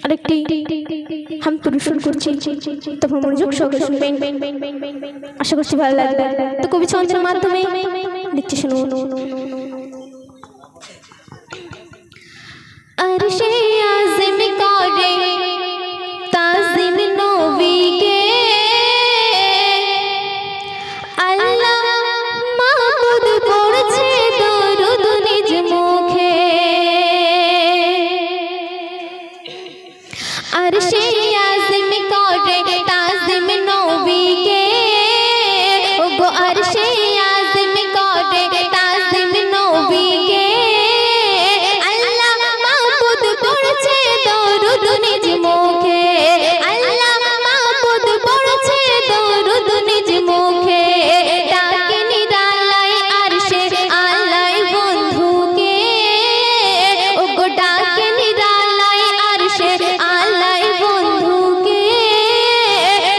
আরেকটি হাম পরিবেশন করছি, তখন মনোযোগ সহকারে শুনবেন, আশা করছি ভালো লাগবে। তো কবি ছন্দের মাধ্যমে দেখছি, শুনুন। আরশে আযম করে তাজিম নবীকে, আল্লাহ মাহমুদ পড়ছে দরুদ নিজ মুখে। আরশে আযম করে তাজিম নবীকে, ওগো আরশে আযম করে তাজিম নবীকে, আল্লাহ মাহমুদ পড়ছে দরুদ নিজ মুখে, আল্লাহ মাহমুদ পড়ছে দরুদ নিজ মুখে। ডাকে নিরালায় আরশে আল্লাহ বন্ধুকে, ওগো ডাকে নিরালায় আরশে আল্লাহ বন্ধুকে।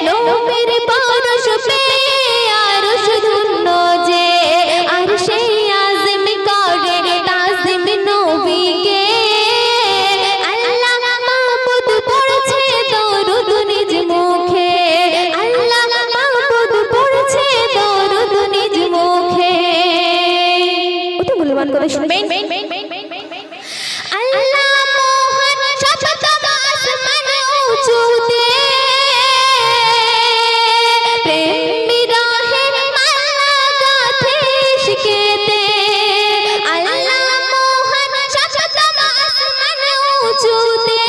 নবীর পরশ পেয়ে আরশ ধন্য যে, আরশে আযম করে তাজিম নবীকে, আল্লাহ মাহমুদ পড়ছে দরুদ নিজ মুখে, আল্লাহ মাহমুদ পড়ছে দরুদ নিজ মুখে। অতি মূল্যবান করে শুনবেন। আল্লাহ মোহন শততম আসমান উঁচুতে, প্রেম বিরহে মালা গাঁথে ইশকেতে। আল্লাহ মোহন শততম আসমান উঁচুতে,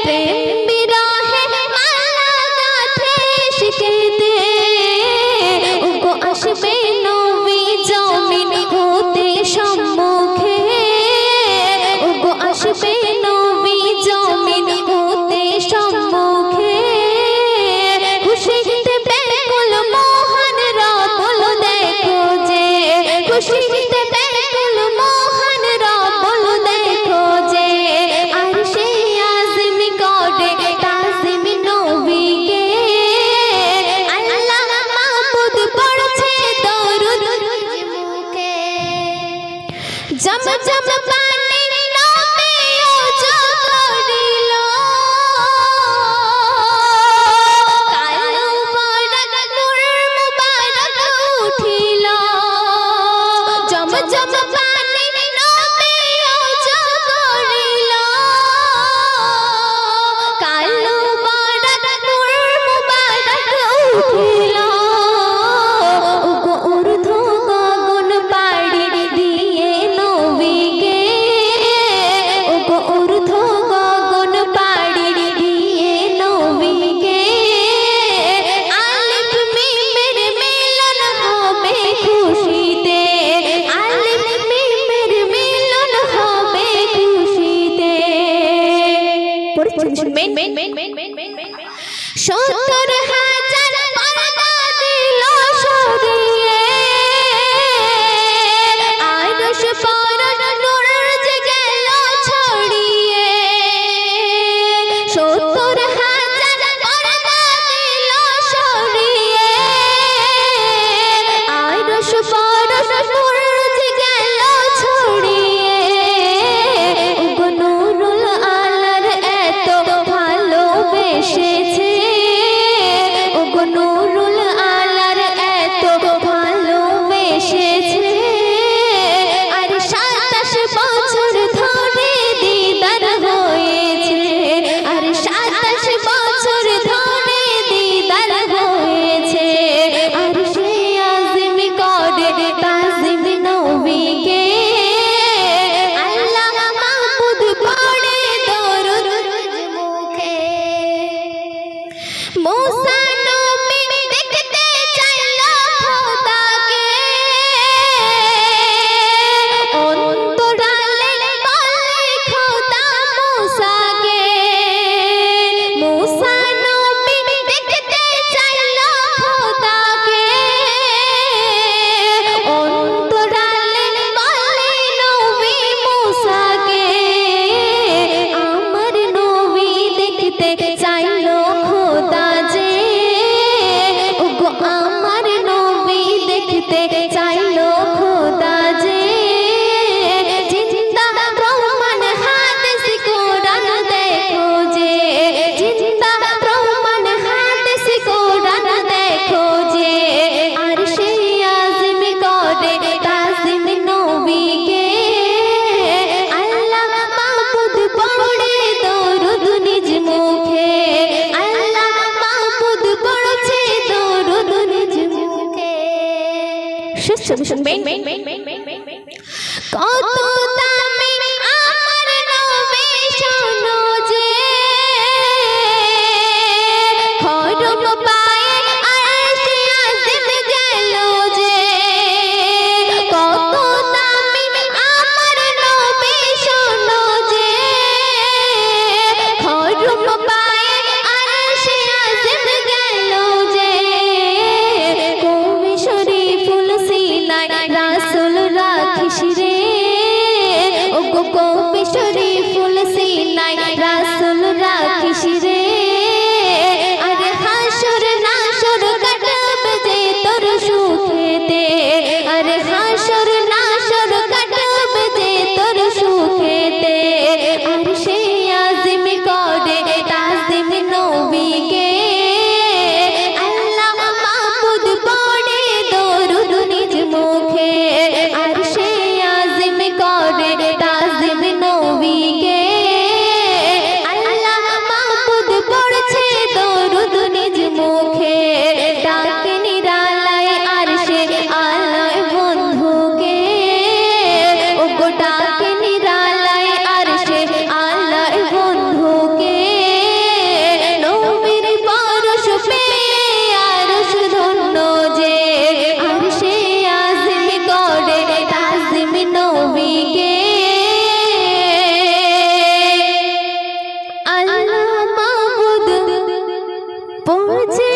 প্রেম বিরহে মালা গাঁথে ইশকেতে। ওগো আসবে নবী জমিন হতে সম্মুখে, ওগো আসবে নবী জমিন হতে সম্মুখে। খুশিতে ব্যাকুল মোহন রবুল দেখো যে, খুশিতে ব্যাকুল মোহন রবুল দেখো যে। আরশে আযম করে তাজিম নবীকে, আল্লাহ মাহমুদ পড়ছে দরুদ নিজ মুখে। জমজম পানি নবী ওযু করিল, কালো বরক নূর মুবারক উঠিল। জমজম পানি নবী ওযু করিল, কালো বরক নূর মুবারক উঠিল। ওগো ঊর্ধ্ব গগন পাড়ি দিয়ে নবীকে, ওগো ঊর্ধ্ব গগন পাড়ি দিয়ে নবীকে। আলিফ মিমের মিলন হবে খুশিতে, আলিফ মিমের মিলন হবে খুশিতে। শুনবেন। ৭০,০০০ পর্দা দিল সরিয়ে, আরশ পরশ নূর যে গেল ছড়িয়ে। ৭০,০০০ পর্দা দিল সরিয়ে, আরশ পরশ নূর যে গেল ছড়িয়ে। ওগো নূরুল আলার এত ভালোবেসেছে, সবে শুনবেন কত দামি আমার নবী শোনো যে খরম পায়ে আরশে আজিম গেল যে কত দামি আমার নবী শোনো যে খরম পায়ে আরশে আজিম গেল যে কবি শরীফুল সিনায় রাসূল রাখিস রে ও গো কবি শরীফুল সিনায় রাসূল রাখিস রে আরে হাসর নাসর কাটবে যে তোর সুখেতে আরে হাসর নাসর কাটবে যে তোর সুখেতে আর সে আজিম করে তাজিম নবীকে আল্লাহ মাহমুদ পড়ে দরুদ নিজ মুখে আর সে আজিম করে তাজিম নবীকে আল্লাহ মাহমুদ পড়ছে দরুদ নিজ মুখে ডাকে নিরালায় আর সে আলায় বন্ধুকে ও গো ডাকে নিরালায় আর সে আলায় বন্ধুকে নবীর পরশ পেয়ে আরশ ধন্য যে আর সে আজিম করে তাজিম নবীকে আল্লাহ মাহমুদ পৌঁছে